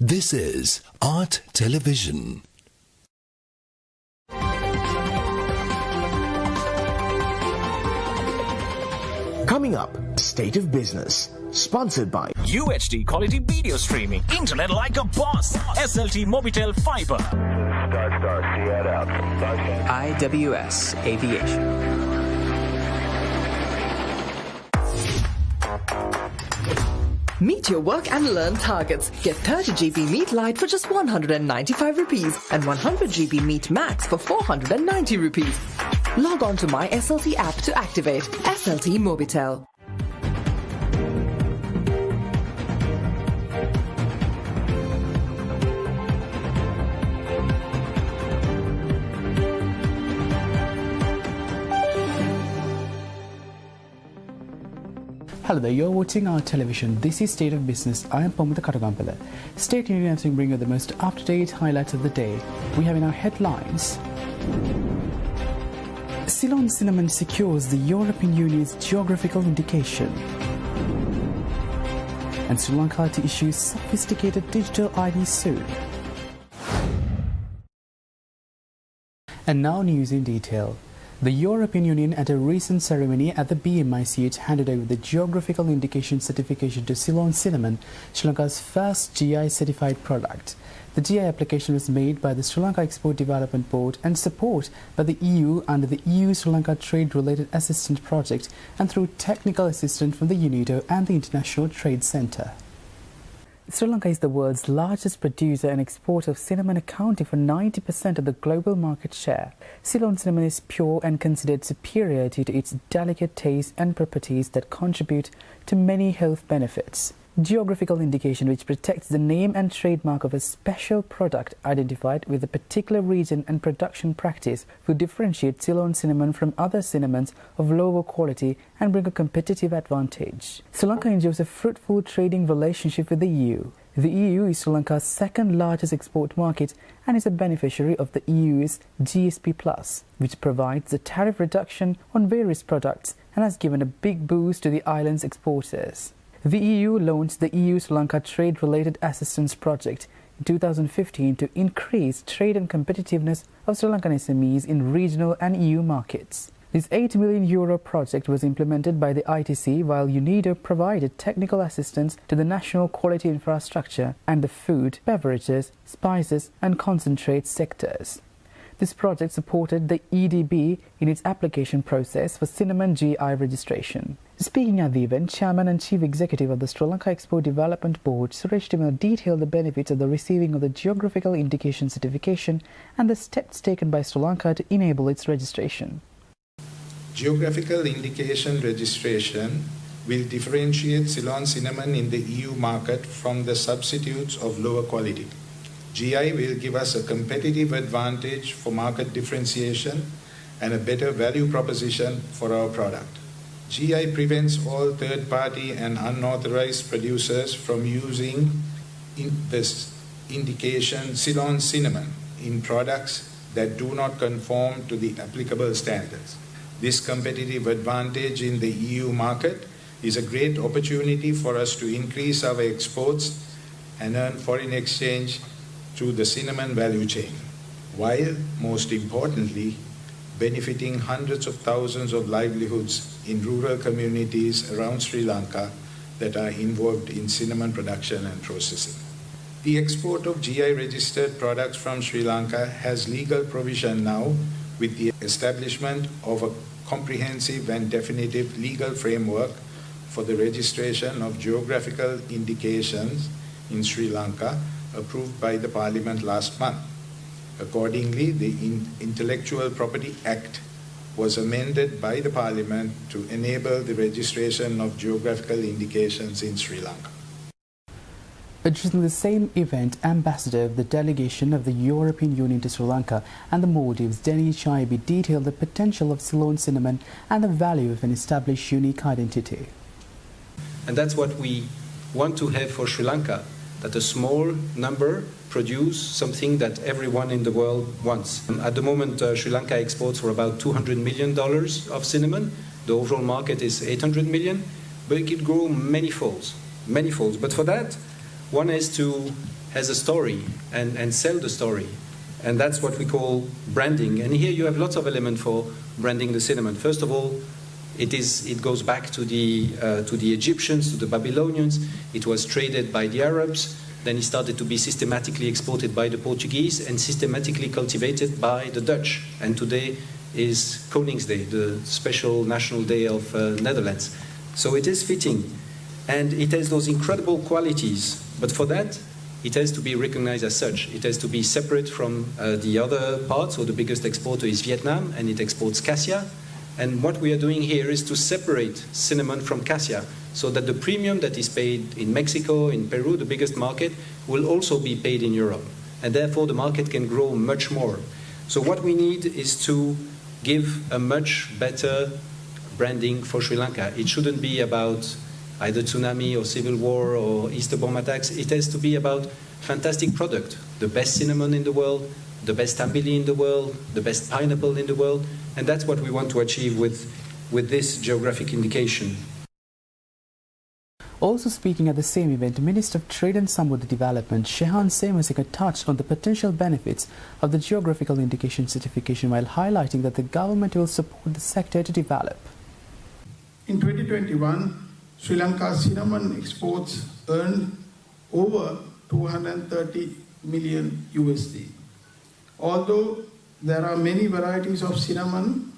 This is Art Television. Coming up, State of Business, sponsored by UHD quality video streaming, internet like a boss, SLT Mobitel Fiber, IWS Aviation. Meet your work and learn targets. Get 30 GB Meet Lite for just 195 rupees and 100 GB Meet Max for 490 rupees. Log on to My SLT app to activate SLT Mobitel. Hello there, you're watching our television. This is State of Business. I am Pamita Katagampala. Stay tuned as we bring you the most up-to-date highlights of the day. We have in our headlines: Ceylon cinnamon secures the European Union's geographical indication. And Sri Lanka to issue sophisticated digital ID soon. And now news in detail. The European Union, at a recent ceremony at the BMICH, handed over the geographical indication certification to Ceylon cinnamon, Sri Lanka's first GI certified product. The GI application was made by the Sri Lanka Export Development Board and support by the EU under the EU-Sri Lanka Trade-Related Assistance Project and through technical assistance from the UNIDO and the International Trade Centre. Sri Lanka is the world's largest producer and exporter of cinnamon, accounting for 90% of the global market share. Ceylon cinnamon is pure and considered superior due to its delicate taste and properties that contribute to many health benefits. Geographical indication, which protects the name and trademark of a special product identified with a particular region and production practice, will differentiate Ceylon cinnamon from other cinnamons of lower quality and bring a competitive advantage. Sri Lanka enjoys a fruitful trading relationship with the EU. The EU is Sri Lanka's second largest export market and is a beneficiary of the EU's GSP+, which provides a tariff reduction on various products and has given a big boost to the island's exporters. The EU launched the EU-Sri Lanka Trade-Related Assistance Project in 2015 to increase trade and competitiveness of Sri Lankan SMEs in regional and EU markets. This €8 million project was implemented by the ITC, while UNIDO provided technical assistance to the national quality infrastructure and the food, beverages, spices and concentrate sectors. This project supported the EDB in its application process for cinnamon GI registration. Speaking at the event, Chairman and Chief Executive of the Sri Lanka Export Development Board, Suresh Timil, detailed the benefits of the receiving of the geographical indication certification and the steps taken by Sri Lanka to enable its registration. Geographical indication registration will differentiate Ceylon cinnamon in the EU market from the substitutes of lower quality. GI will give us a competitive advantage for market differentiation and a better value proposition for our product. GI prevents all third-party and unauthorized producers from using this indication Ceylon cinnamon in products that do not conform to the applicable standards. This competitive advantage in the EU market is a great opportunity for us to increase our exports and earn foreign exchange through the cinnamon value chain, while, most importantly, benefiting hundreds of thousands of livelihoods in rural communities around Sri Lanka that are involved in cinnamon production and processing. The export of GI-registered products from Sri Lanka has legal provision now with the establishment of a comprehensive and definitive legal framework for the registration of geographical indications in Sri Lanka, approved by the Parliament last month. Accordingly, the Intellectual Property Act was amended by the Parliament to enable the registration of geographical indications in Sri Lanka. Addressing the same event, Ambassador of the Delegation of the European Union to Sri Lanka and the Maldives, Denny Chaibi, detailed the potential of Ceylon cinnamon and the value of an established unique identity. And that's what we want to have for Sri Lanka, that a small number produce something that everyone in the world wants. At the moment, Sri Lanka exports for about $200 million of cinnamon. The overall market is 800 million, but it could grow many folds. But for that, One has a story and sell the story. And that's what we call branding. And here you have lots of elements for branding the cinnamon. First of all, it goes back to the Egyptians, to the Babylonians. It was traded by the Arabs. Then it started to be systematically exported by the Portuguese and systematically cultivated by the Dutch. And today is Koningsday, the special national day of Netherlands. So it is fitting. And it has those incredible qualities. But for that, it has to be recognized as such. It has to be separate from the other parts. So the biggest exporter is Vietnam, and it exports cassia. And what we are doing here is to separate cinnamon from cassia, so that the premium that is paid in Mexico, in Peru, the biggest market, will also be paid in Europe. And therefore, the market can grow much more. So what we need is to give a much better branding for Sri Lanka. It shouldn't be about either tsunami or civil war or Easter bomb attacks. It has to be about fantastic product, the best cinnamon in the world, the best ambili in the world, the best pineapple in the world, and that's what we want to achieve with this geographic indication. Also speaking at the same event, Minister of Trade and Samudra Development Shehan Semasika touched on the potential benefits of the geographical indication certification while highlighting that the government will support the sector to develop. In 2021, Sri Lanka's cinnamon exports earned over 230 million USD. Although there are many varieties of cinnamon,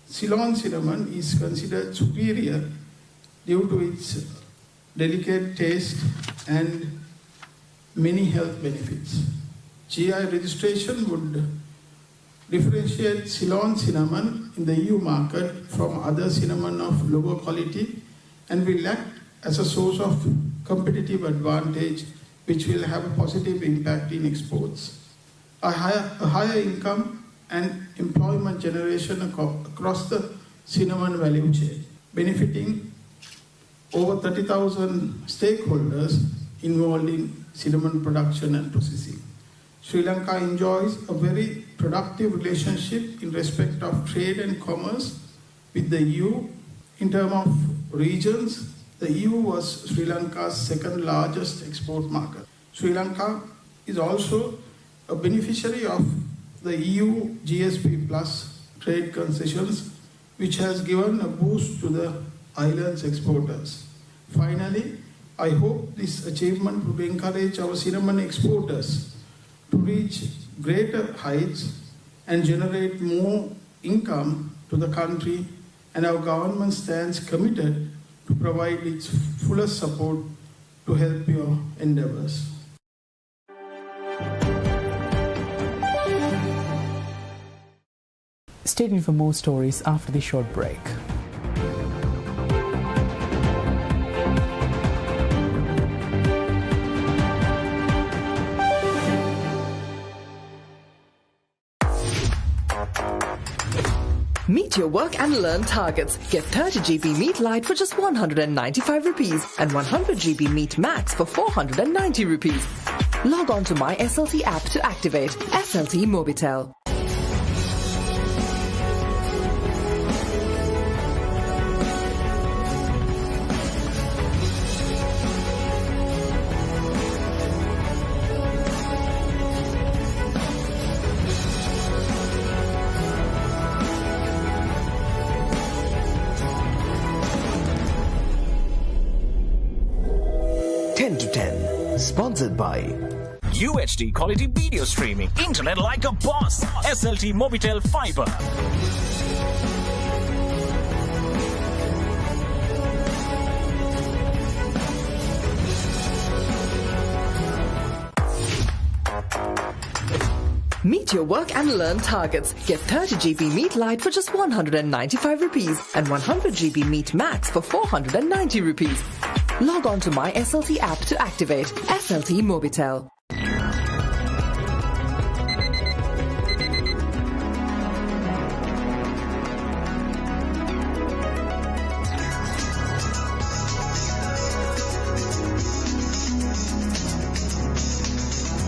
Ceylon cinnamon is considered superior due to its delicate taste and many health benefits. GI registration would differentiate Ceylon cinnamon in the EU market from other cinnamon of lower quality and will act as a source of competitive advantage which will have a positive impact in exports. A higher income and employment generation across the cinnamon value chain, benefiting over 30,000 stakeholders involved in cinnamon production and processing. Sri Lanka enjoys a very productive relationship in respect of trade and commerce with the EU. In terms of regions, the EU was Sri Lanka's second largest export market. Sri Lanka is also a beneficiary of the EU GSP Plus trade concessions, which has given a boost to the island's exporters. Finally, I hope this achievement would encourage our cinnamon exporters to reach greater heights and generate more income to the country, and our government stands committed to provide its fullest support to help your endeavors. Stay tuned for more stories after the short break. Meet your work and learn targets. Get 30 GB Meet Lite for just 195 rupees and 100 GB Meet Max for 490 rupees. Log on to My SLT app to activate. SLT Mobitel. Sponsored by UHD quality video streaming, internet like a boss. SLT Mobitel Fiber. Meet your work and learn targets. Get 30 GB Meet Lite for just 195 rupees and 100 GB Meet Max for 490 rupees. Log on to My SLT app to activate. SLT Mobitel.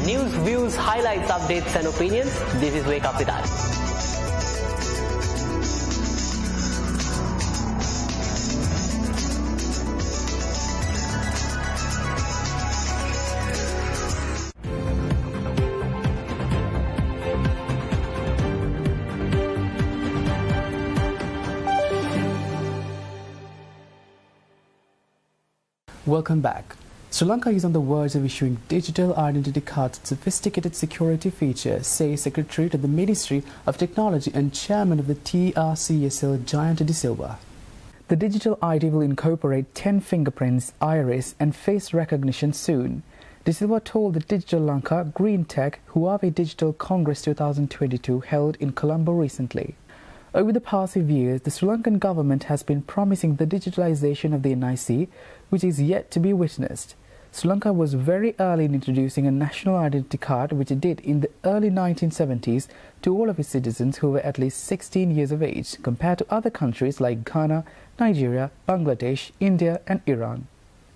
News, views, highlights, updates and opinions. This is Wake Up with us. Welcome back. Sri Lanka is on the verge of issuing digital identity cards with sophisticated security features, says Secretary to the Ministry of Technology and Chairman of the TRCSL, Jayanta De Silva. The digital ID will incorporate 10 fingerprints, iris and face recognition soon. De Silva told the Digital Lanka Green Tech Huawei Digital Congress 2022 held in Colombo recently. Over the past few years, the Sri Lankan government has been promising the digitalization of the NIC, which is yet to be witnessed. Sri Lanka was very early in introducing a national identity card, which it did in the early 1970s to all of its citizens who were at least 16 years of age, compared to other countries like Ghana, Nigeria, Bangladesh, India and Iran.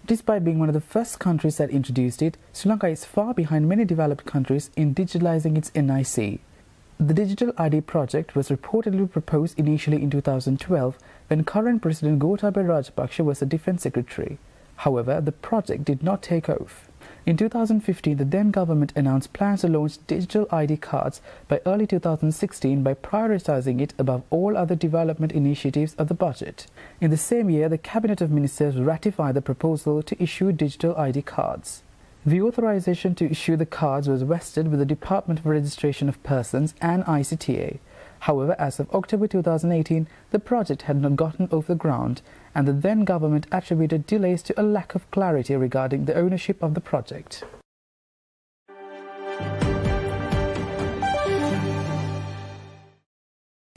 Despite being one of the first countries that introduced it, Sri Lanka is far behind many developed countries in digitalizing its NIC. The Digital ID project was reportedly proposed initially in 2012 when current President Gotabaya Rajapaksa was the Defence Secretary. However, the project did not take off. In 2015, the then government announced plans to launch digital ID cards by early 2016 by prioritizing it above all other development initiatives of the budget. In the same year, the Cabinet of Ministers ratified the proposal to issue digital ID cards. The authorization to issue the cards was vested with the Department of Registration of Persons and ICTA. However, as of October 2018, the project had not gotten off the ground, and the then government attributed delays to a lack of clarity regarding the ownership of the project.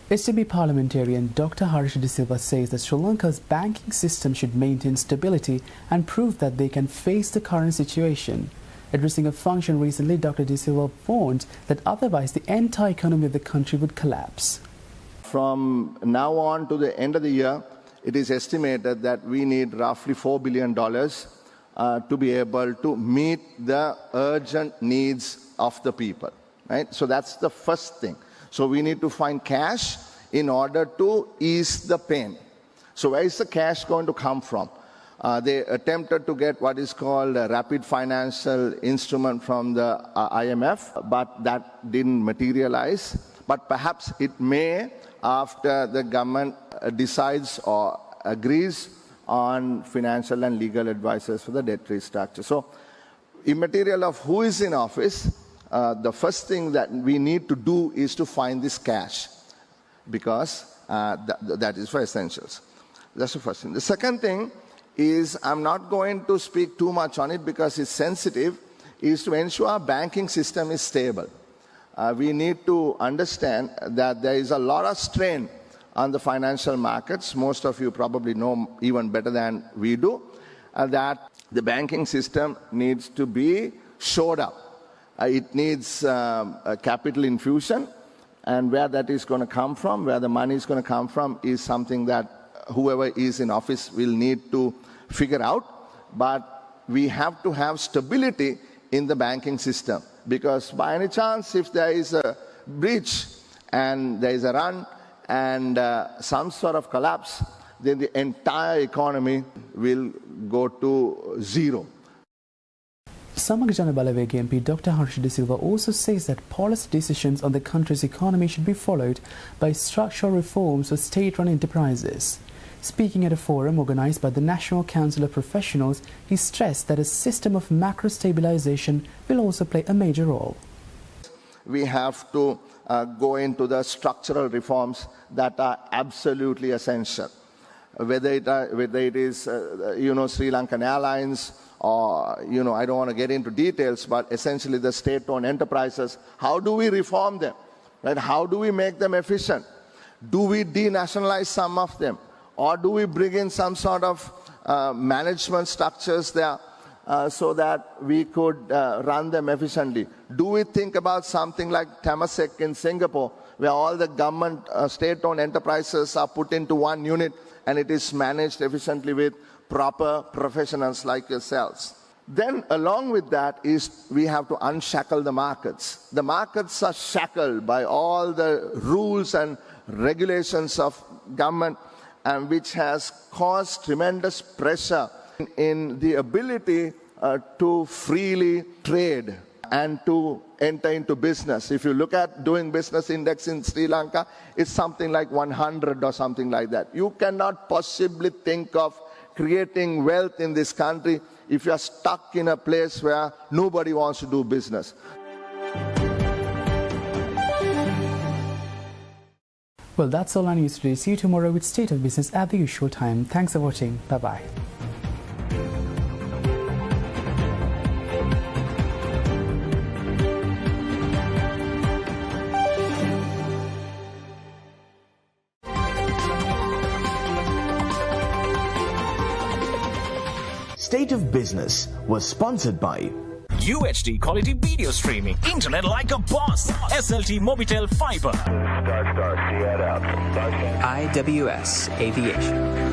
SJB parliamentarian Dr. Harish De Silva says that Sri Lanka's banking system should maintain stability and prove that they can face the current situation. Addressing a function recently, Dr. De Silva warned that otherwise the entire economy of the country would collapse. From now on to the end of the year, it is estimated that we need roughly $4 billion to be able to meet the urgent needs of the people. Right? So that's the first thing. So we need to find cash in order to ease the pain. So where is the cash going to come from? They attempted to get what is called a rapid financial instrument from the IMF, but that didn't materialize. But perhaps it may after the government decides or agrees on financial and legal advisors for the debt restructure. So immaterial of who is in office, the first thing that we need to do is to find this cash, because that is for essentials. That's the first thing. The second thing is, I'm not going to speak too much on it because it's sensitive, is to ensure our banking system is stable. We need to understand that there is a lot of strain on the financial markets. Most of you probably know even better than we do, that the banking system needs to be shored up. It needs a capital infusion, and where that is going to come from, where the money is going to come from, is something that whoever is in office will need to figure out. But we have to have stability in the banking system, because by any chance, if there is a breach and there is a run and some sort of collapse, then the entire economy will go to zero. Samaga Jana Balawega MP Dr. Harish De Silva also says that policy decisions on the country's economy should be followed by structural reforms for state-run enterprises. Speaking at a forum organized by the National Council of Professionals, he stressed that a system of macro stabilization will also play a major role. We have to go into the structural reforms that are absolutely essential. Whether it is, Sri Lankan Airlines, or, I don't want to get into details, but essentially the state-owned enterprises, how do we reform them? Right? How do we make them efficient? Do we denationalize some of them? Or do we bring in some sort of management structures there so that we could run them efficiently? Do we think about something like Temasek in Singapore, where all the government state-owned enterprises are put into one unit and it is managed efficiently with proper professionals like yourselves? Then along with that is we have to unshackle the markets. The markets are shackled by all the rules and regulations of government, and which has caused tremendous pressure in the ability to freely trade and to enter into business. If you look at doing business index in Sri Lanka, it's something like 100 or something like that. You cannot possibly think of creating wealth in this country if you are stuck in a place where nobody wants to do business. Well, that's all on news today. See you tomorrow with State of Business at the usual time. Thanks for watching. Bye-bye. State of Business was sponsored by UHD quality video streaming, internet like a boss, SLT Mobitel Fiber. IWS Aviation.